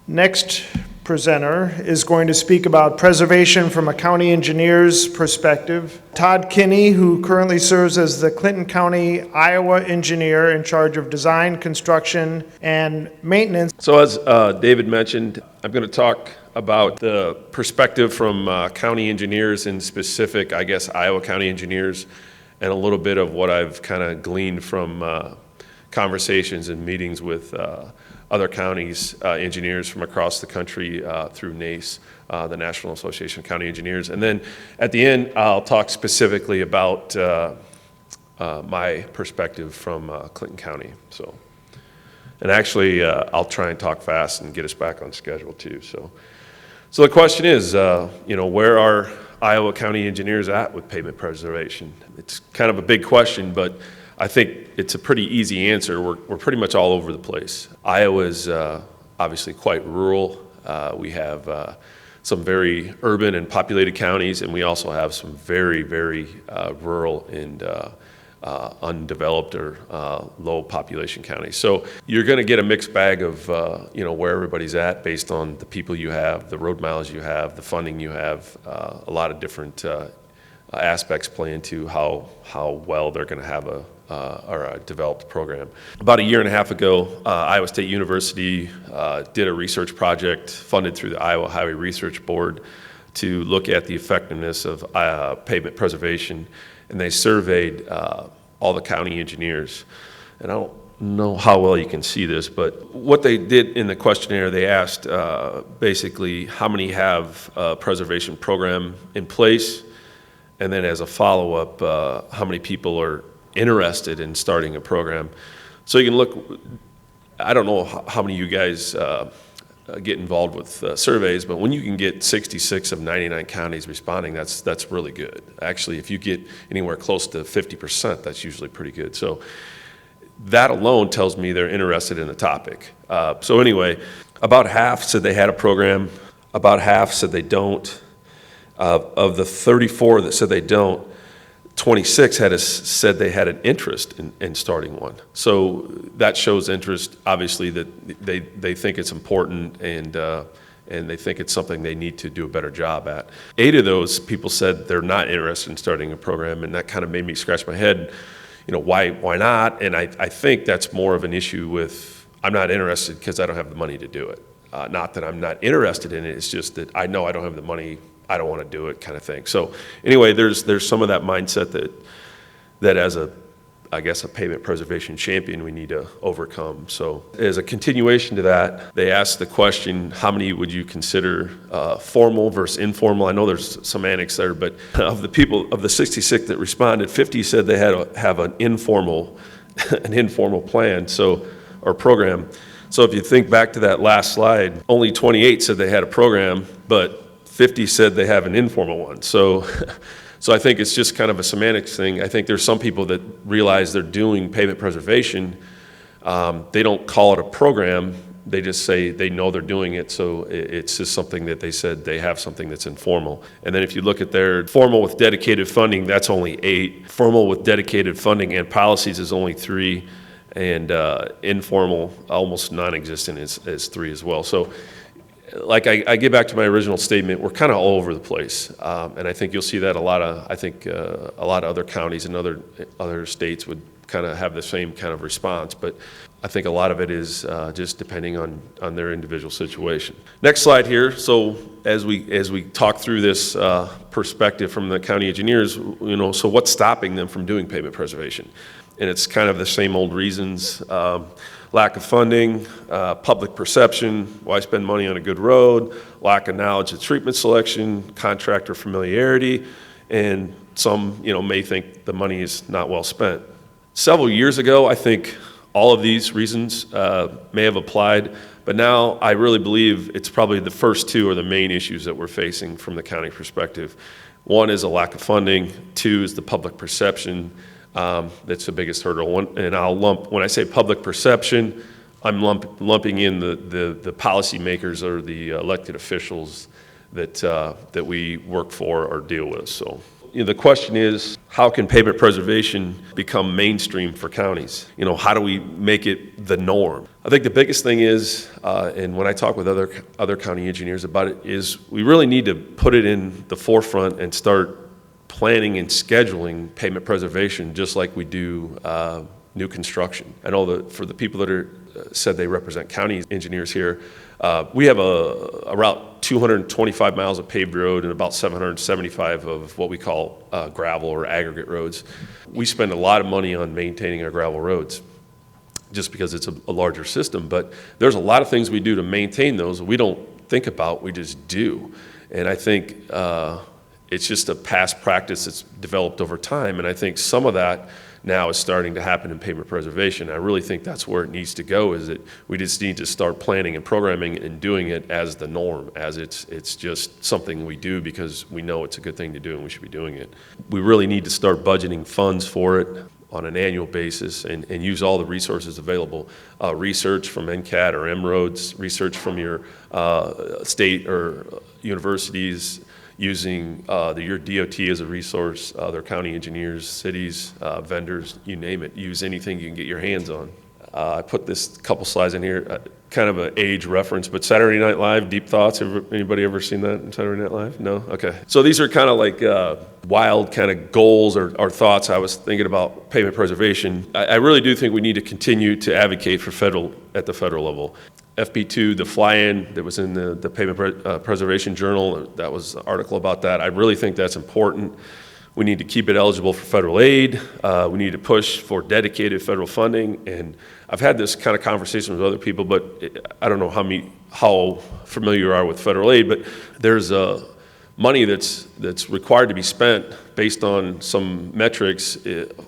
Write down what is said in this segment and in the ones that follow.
Next presenter is going to speak about preservation from a county engineer's perspective. Todd Kinney, who currently serves as the Clinton County, Iowa engineer in charge of design, construction, and maintenance. So as David mentioned, I'm going to talk about the perspective from county engineers, in specific, I guess, Iowa County engineers, and a little bit of what I've kind of gleaned from conversations and meetings with other counties, engineers from across the country through NACE, the National Association of County Engineers. And then at the end, I'll talk specifically about my perspective from Clinton County. And actually, I'll try and talk fast and get us back on schedule too. So the question is, where are Iowa County engineers at with pavement preservation? It's kind of a big question, but I think it's a pretty easy answer. We're pretty much all over the place. Iowa is obviously quite rural. We have some very urban and populated counties, and we also have some very, very rural and undeveloped or low population counties. So you're going to get a mixed bag of where everybody's at based on the people you have, the road miles you have, the funding you have. A lot of different aspects play into how well they're going to have a developed program. About a year and a half ago, Iowa State University did a research project funded through the Iowa Highway Research Board to look at the effectiveness of pavement preservation, and they surveyed all the county engineers. And I don't know how well you can see this, but what they did in the questionnaire, they asked basically how many have a preservation program in place, and then as a follow-up, how many people are interested in starting a program. So you can look, I don't know how many of you guys get involved with surveys, but when you can get 66 of 99 counties responding, that's really good. Actually, if you get anywhere close to 50%, that's usually pretty good. So that alone tells me they're interested in the topic. So anyway, about half said they had a program, about half said they don't. Of the 34 that said they don't, 26 said they had an interest in starting one. So that shows interest, obviously, that they think it's important and they think it's something they need to do a better job at. 8 of those people said they're not interested in starting a program, and that kind of made me scratch my head. Why not? And I think that's more of an issue with, I'm not interested because I don't have the money to do it. Not that I'm not interested in it, it's just that I know I don't have the money, I don't want to do it, kind of thing. So anyway, there's some of that mindset that as a pavement preservation champion we need to overcome. So as a continuation to that, they asked the question, how many would you consider formal versus informal? I know there's semantics there, but of the 66 that responded, 50 said they have an informal plan, or program. So if you think back to that last slide, only 28 said they had a program, but 50 said they have an informal one. So I think it's just kind of a semantics thing. I think there's some people that realize they're doing pavement preservation. They don't call it a program. They just say they know they're doing it. So it's just something that they said they have something that's informal. And then if you look at their formal with dedicated funding, that's only 8. Formal with dedicated funding and policies is only 3. And informal, almost non-existent, is 3 as well. So like I get back to my original statement, we're kind of all over the place, and I think you'll see that a lot of other counties and other states would kind of have the same kind of response, but I think a lot of it is just depending on their individual situation. Next slide here. So as we talk through this perspective from the county engineers, so what's stopping them from doing pavement preservation? And it's kind of the same old reasons. Lack of funding, public perception, why spend money on a good road, lack of knowledge of treatment selection, contractor familiarity, and some may think the money is not well spent. Several years ago, I think all of these reasons may have applied, but now I really believe it's probably the first 2 are the main issues that we're facing from the county perspective. 1 is a lack of funding, 2 is the public perception. That's the biggest hurdle. And when I say public perception, I'm lumping in the policymakers or the elected officials that we work for or deal with. So, the question is, how can pavement preservation become mainstream for counties? How do we make it the norm? I think the biggest thing is, and when I talk with other county engineers about it, is we really need to put it in the forefront and start planning and scheduling pavement preservation just like we do new construction. I know that for the people that said they represent county engineers here, we have a route 225 miles of paved road and about 775 of what we call gravel or aggregate roads. We spend a lot of money on maintaining our gravel roads just because it's a larger system, but there's a lot of things we do to maintain those we don't think about, we just do. And I think it's just a past practice that's developed over time, and I think some of that now is starting to happen in pavement preservation. I really think that's where it needs to go, is that we just need to start planning and programming and doing it as the norm, as it's just something we do because we know it's a good thing to do and we should be doing it. We really need to start budgeting funds for it on an annual basis and use all the resources available. Research from NCAT or M-Roads, research from your state or universities, using your DOT as a resource, other county engineers, cities, vendors, you name it. Use anything you can get your hands on. I put this couple slides in here, kind of an age reference, but Saturday Night Live, Deep Thoughts, anybody ever seen that in Saturday Night Live? No? Okay. So these are kind of like wild kind of goals or thoughts I was thinking about pavement preservation. I really do think we need to continue to advocate for at the federal level. FP2, the fly-in that was in the Pavement Preservation Journal, that was an article about that. I really think that's important. We need to keep it eligible for federal aid. We need to push for dedicated federal funding. And I've had this kind of conversation with other people, but I don't know how familiar you are with federal aid, but there's money that's required to be spent based on some metrics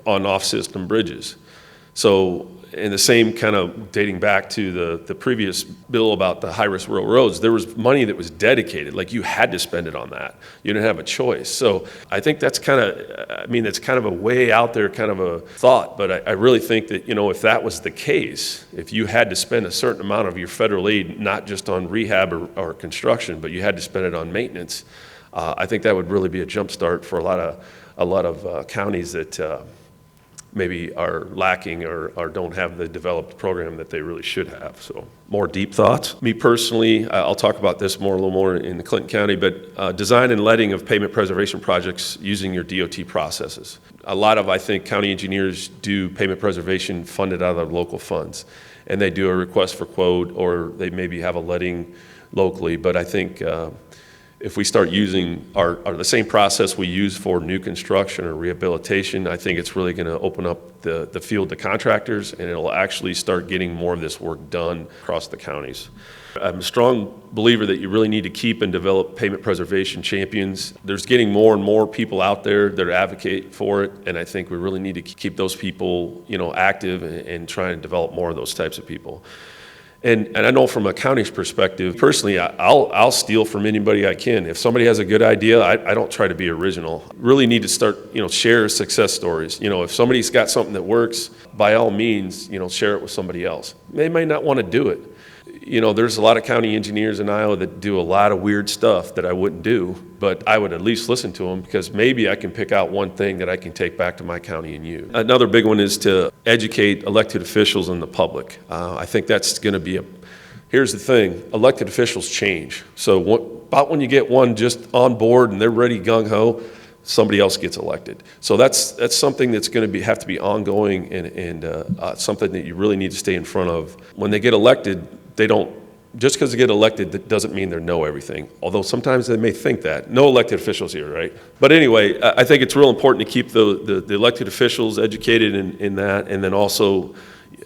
on off-system bridges. So, and the same kind of dating back to the previous bill about the high-risk rural roads, there was money that was dedicated, like you had to spend it on that. You didn't have a choice. So I think that's kind of a way out there kind of a thought, but I really think that, if that was the case, if you had to spend a certain amount of your federal aid, not just on rehab or construction, but you had to spend it on maintenance, I think that would really be a jump start for a lot of counties that maybe are lacking or don't have the developed program that they really should have. So more deep thoughts. Me personally, I'll talk about this a little more in the Clinton County, but design and letting of pavement preservation projects using your DOT processes. A lot of, I think, county engineers do pavement preservation funded out of their local funds, and they do a request for quote, or they maybe have a letting locally, but I think if we start using the same process we use for new construction or rehabilitation, I think it's really going to open up the field to contractors, and it'll actually start getting more of this work done across the counties. I'm a strong believer that you really need to keep and develop pavement preservation champions. There's getting more and more people out there that advocate for it, and I think we really need to keep those people, active and try and develop more of those types of people. And I know from a county's perspective, personally, I'll steal from anybody I can. If somebody has a good idea, I don't try to be original. Really need to start, share success stories. If somebody's got something that works, by all means, share it with somebody else. They may not want to do it. There's a lot of county engineers in Iowa that do a lot of weird stuff that I wouldn't do, but I would at least listen to them because maybe I can pick out one thing that I can take back to my county and use. Another big one is to educate elected officials and the public. I think that's going to be here's the thing, elected officials change. So about when you get one just on board and they're ready gung-ho, somebody else gets elected. So that's something that's going to have to be ongoing and something that you really need to stay in front of. When they get elected, just because they get elected, that doesn't mean they know everything. Although sometimes they may think that. No elected officials here, right? But anyway, I think it's real important to keep the elected officials educated in that, and then also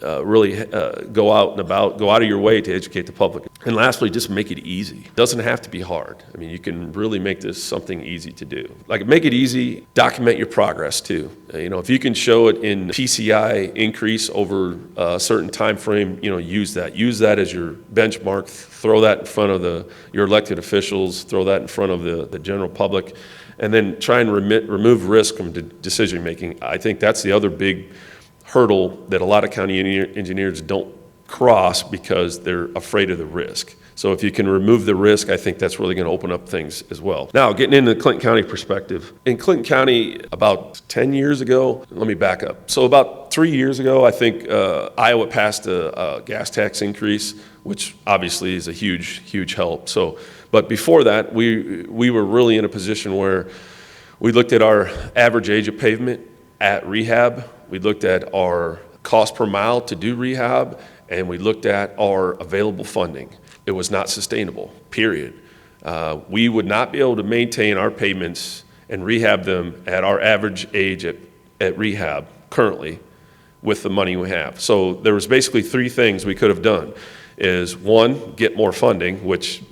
really go out and about, go out of your way to educate the public. And lastly, just make it easy. It doesn't have to be hard. I mean, you can really make this something easy to do. Like, make it easy, document your progress too. If you can show it in PCI increase over a certain time frame, use that. Use that as your benchmark. Throw that in front of your elected officials, throw that in front of the general public, and then try and remove risk from decision making. I think that's the other big hurdle that a lot of county engineers don't cross because they're afraid of the risk. So if you can remove the risk, I think that's really going to open up things as well. Now, getting into the Clinton County perspective. In Clinton County, about 10 years ago, let me back up. So about 3 years ago, I think Iowa passed a gas tax increase, which obviously is a huge, huge help. So, but before that, we were really in a position where we looked at our average age of pavement at rehab. We looked at our cost per mile to do rehab, and we looked at our available funding. It was not sustainable, period. We would not be able to maintain our pavements and rehab them at our average age at rehab currently with the money we have. So there was basically three things we could have done. Is one, get more funding, which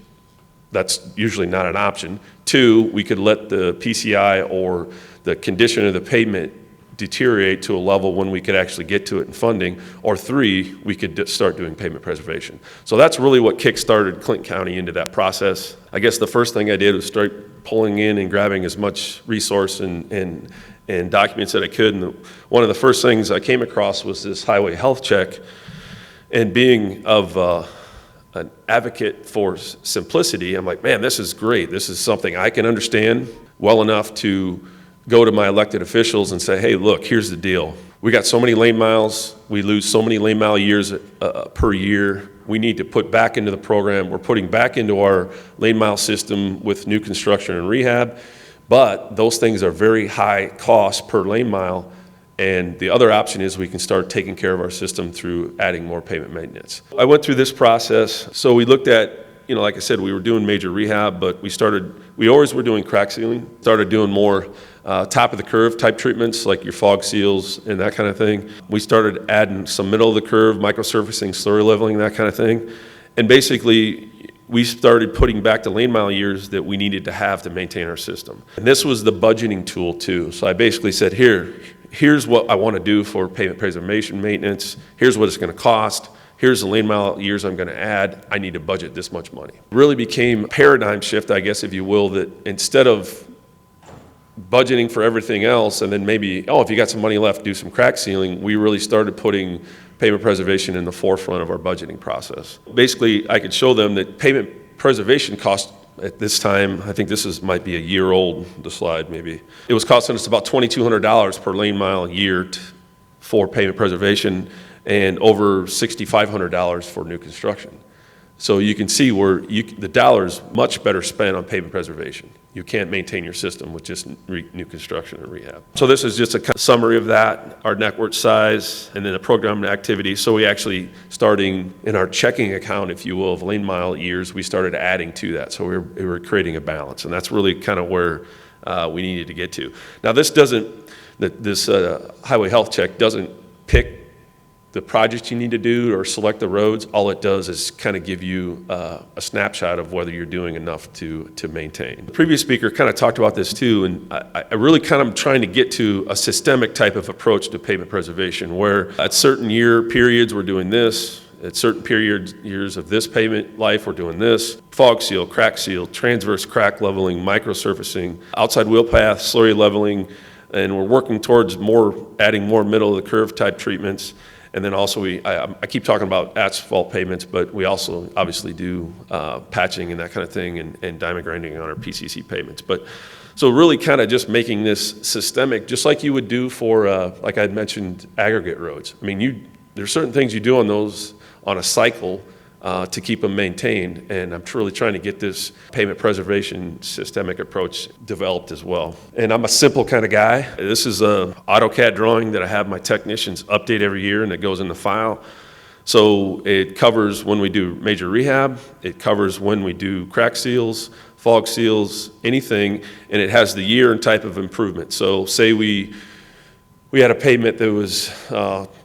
that's usually not an option. Two, we could let the PCI or the condition of the pavement deteriorate to a level when we could actually get to it in funding, or three, we could start doing pavement preservation. So that's really what kick-started Clinton County into that process. I guess the first thing I did was start pulling in and grabbing as much resource and documents that I could. And one of the first things I came across was this highway health check. And being of an advocate for simplicity, I'm like, man, this is great. This is something I can understand well enough to go to my elected officials and say, hey, look, here's the deal. We got so many lane miles. We lose so many lane mile years per year. We need to put back into the program. We're putting back into our lane mile system with new construction and rehab. But those things are very high cost per lane mile. And the other option is we can start taking care of our system through adding more pavement maintenance. I went through this process. So we looked at, like I said, we were doing major rehab, but we always were doing crack sealing, started doing more top of the curve type treatments like your fog seals and that kind of thing. We started adding some middle of the curve, microsurfacing, slurry leveling, that kind of thing. And basically, we started putting back the lane mile years that we needed to have to maintain our system. And this was the budgeting tool too. So I basically said, here's what I want to do for pavement preservation maintenance. Here's what it's going to cost. Here's the lane mile years I'm going to add. I need to budget this much money. Really became a paradigm shift, I guess, if you will, that instead of budgeting for everything else and then maybe, if you got some money left, do some crack sealing, we really started putting pavement preservation in the forefront of our budgeting process. Basically, I could show them that pavement preservation cost at this time, I think might be a year old, the slide maybe. It was costing us about $2,200 per lane mile a year for pavement preservation and over $6,500 for new construction. So you can see where the dollar's much better spent on pavement preservation. You can't maintain your system with just new construction and rehab. So this is just a summary of that, our network size, and then the program activity. So we actually, starting in our checking account, if you will, of lane mile years, we started adding to that. So we were creating a balance, and that's really kind of where we needed to get to. Now this highway health check doesn't pick the projects you need to do or select the roads. All it does is kind of give you a snapshot of whether you're doing enough to maintain. The previous speaker kind of talked about this too, and I really kind of trying to get to a systemic type of approach to pavement preservation, where at certain year periods we're doing this, at certain years of this pavement life we're doing this, fog seal, crack seal, transverse crack leveling, microsurfacing, outside wheel path, slurry leveling, and we're working towards adding more middle of the curve type treatments. And then also I keep talking about asphalt pavements, but we also obviously do patching and that kind of thing and diamond grinding on our PCC pavements. But so really kind of just making this systemic, just like you would do for, like I mentioned, aggregate roads. I mean, there's certain things you do on those on a cycle to keep them maintained, and I'm really trying to get this pavement preservation systemic approach developed as well. And I'm a simple kind of guy. This is a AutoCAD drawing that I have my technicians update every year, and it goes in the file. So it covers when we do major rehab, it covers when we do crack seals, fog seals, anything, and it has the year and type of improvement. So say we had a pavement that was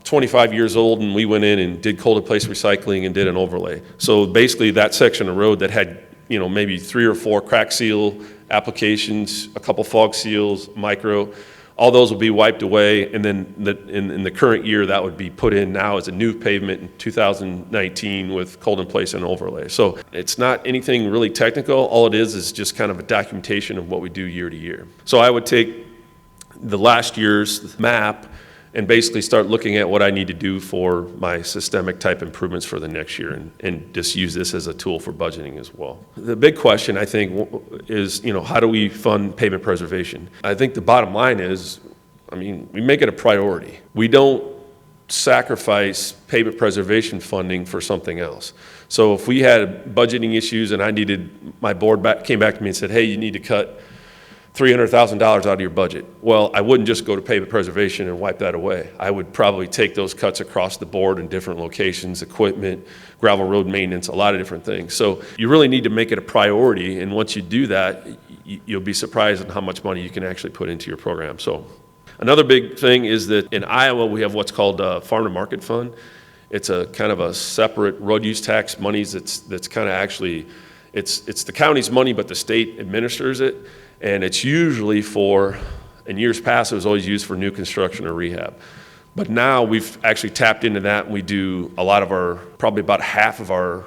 25 years old, and we went in and did cold-in-place recycling and did an overlay. So basically that section of road that had maybe 3 or 4 crack seal applications, a couple fog seals, micro, all those will be wiped away, and then in the current year that would be put in now as a new pavement in 2019 with cold-in-place and overlay. So it's not anything really technical. All it is just kind of a documentation of what we do year to year. So I would take the last year's map and basically start looking at what I need to do for my systemic type improvements for the next year, and just use this as a tool for budgeting as well. The big question, I think, is, how do we fund pavement preservation? I think the bottom line is, we make it a priority. We don't sacrifice pavement preservation funding for something else. So if we had budgeting issues and my board came back to me and said, hey, you need to cut $300,000 out of your budget. Well, I wouldn't just go to pavement preservation and wipe that away. I would probably take those cuts across the board in different locations, equipment, gravel road maintenance, a lot of different things. So you really need to make it a priority, and once you do that, you'll be surprised at how much money you can actually put into your program. So another big thing is that in Iowa, we have what's called a farm to market fund. It's a kind of a separate road use tax monies that's kind of actually, it's the county's money, but the state administers it. And it's usually in years past, it was always used for new construction or rehab. But now we've actually tapped into that, and we do a lot of probably about a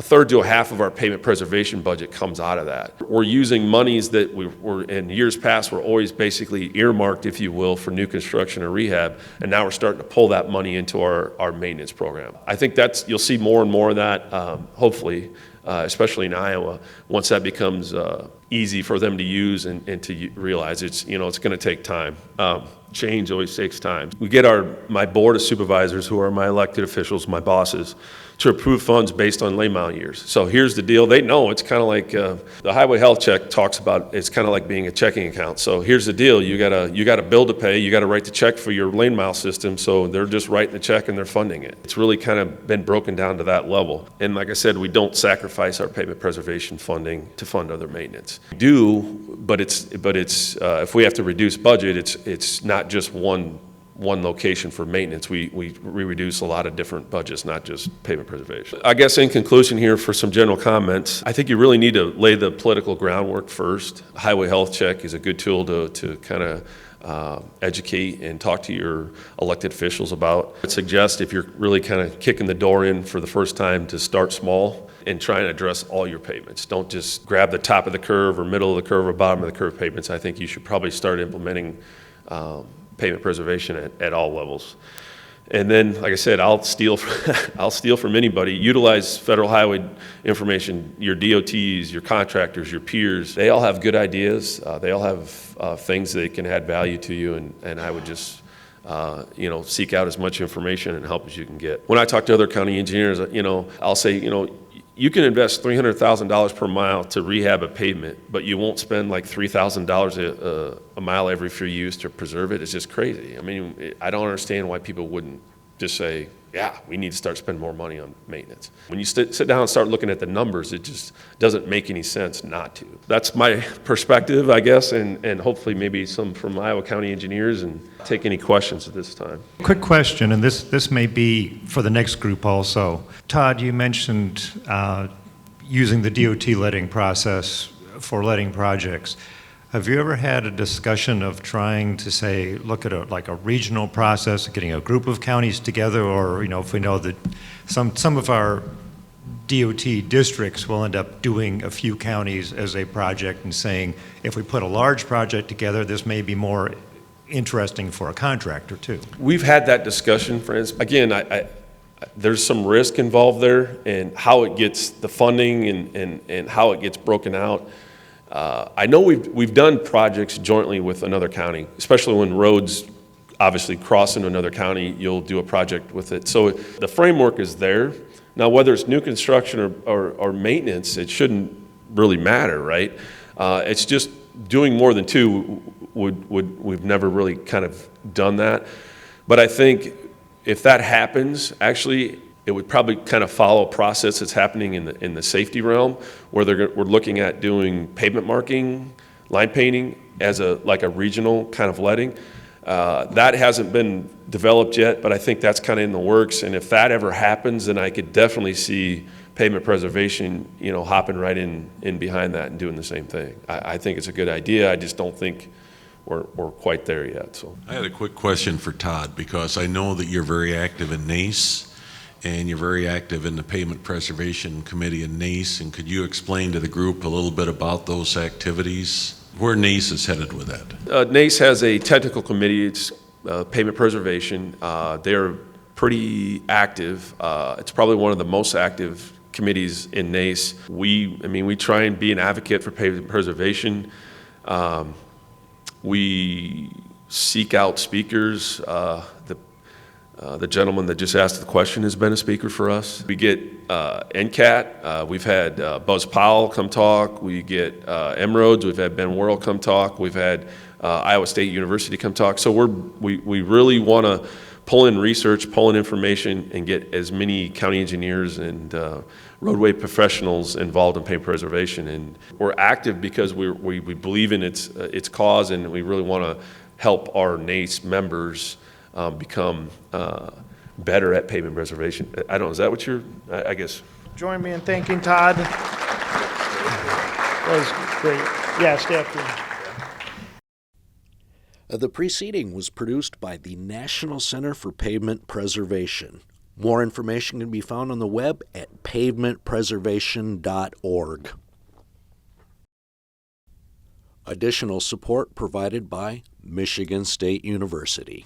third to a half of our pavement preservation budget comes out of that. We're using monies that were in years past were always basically earmarked, if you will, for new construction or rehab, and now we're starting to pull that money into our maintenance program. I think you'll see more and more of that, hopefully, especially in Iowa, once that becomes easy for them to use and to realize it's going to take time. Change always takes time. We get my board of supervisors, who are my elected officials, my bosses, to approve funds based on lane mile years. So here's the deal. They know it's kind of like the highway health check talks about, it's kind of like being a checking account. So here's the deal. You got a bill to pay. You got to write the check for your lane mile system. So they're just writing the check and they're funding it. It's really kind of been broken down to that level. And like I said, we don't sacrifice our pavement preservation funding to fund other maintenance. We do, but it's if we have to reduce budget, it's not just one location for maintenance. We reduce a lot of different budgets, not just pavement preservation. I guess in conclusion here, for some general comments, I think you really need to lay the political groundwork first. Highway health check is a good tool to kind of educate and talk to your elected officials about. I'd suggest, if you're really kind of kicking the door in for the first time, to start small and try and address all your pavements. Don't just grab the top of the curve or middle of the curve or bottom of the curve pavements. I think you should probably start implementing pavement preservation at all levels. And then, like I said, I'll steal from anybody. Utilize federal highway information. Your DOTs, your contractors, your peers, they all have good ideas. They all have things that can add value to you, and I would just seek out as much information and help as you can get. When I talk to other county engineers, I'll say, you can invest $300,000 per mile to rehab a pavement, but you won't spend like $3,000 a mile every few years to preserve it. It's just crazy. I don't understand why people wouldn't just say, yeah, we need to start spending more money on maintenance. When you sit down and start looking at the numbers, it just doesn't make any sense not to. That's my perspective, I guess, and hopefully maybe some from Iowa County engineers, and take any questions at this time. Quick question, and this may be for the next group also. Todd, you mentioned using the DOT letting process for letting projects. Have you ever had a discussion of trying to say, look at a regional process, getting a group of counties together, or if we know that some of our DOT districts will end up doing a few counties as a project, and saying, if we put a large project together, this may be more interesting for a contractor too. We've had that discussion, friends. Again, there's some risk involved there, and how it gets the funding and how it gets broken out. I know we've done projects jointly with another county, especially when roads obviously cross into another county. You'll do a project with it. So the framework is there. Now, whether it's new construction or maintenance, it shouldn't really matter, right? It's just doing more than two we've never really kind of done that. But I think if that happens, actually, it would probably kind of follow a process that's happening in the safety realm, where we're looking at doing pavement marking, line painting as a regional kind of letting. That hasn't been developed yet, but I think that's kind of in the works. And if that ever happens, then I could definitely see pavement preservation, hopping right in behind that and doing the same thing. I think it's a good idea. I just don't think we're quite there yet. So I had a quick question for Todd, because I know that you're very active in NACE, and you're very active in the Pavement Preservation Committee in NACE, and could you explain to the group a little bit about those activities? Where NACE is headed with that? NACE has a technical committee. It's Pavement Preservation. They're pretty active. It's probably one of the most active committees in NACE. We try and be an advocate for pavement preservation. We seek out speakers. The gentleman that just asked the question has been a speaker for us. We get NCAT. We've had Buzz Powell come talk. We get Emroads. We've had Ben Worrell come talk. We've had Iowa State University come talk. So we really want to pull in research, pull in information, and get as many county engineers and roadway professionals involved in pavement preservation. And we're active because we believe in its cause, and we really want to help our NACE members become better at pavement preservation. I don't know, is that what I guess? Join me in thanking Todd. That was great. Yeah, staff too. The preceding was produced by the National Center for Pavement Preservation. More information can be found on the web at pavementpreservation.org. Additional support provided by Michigan State University.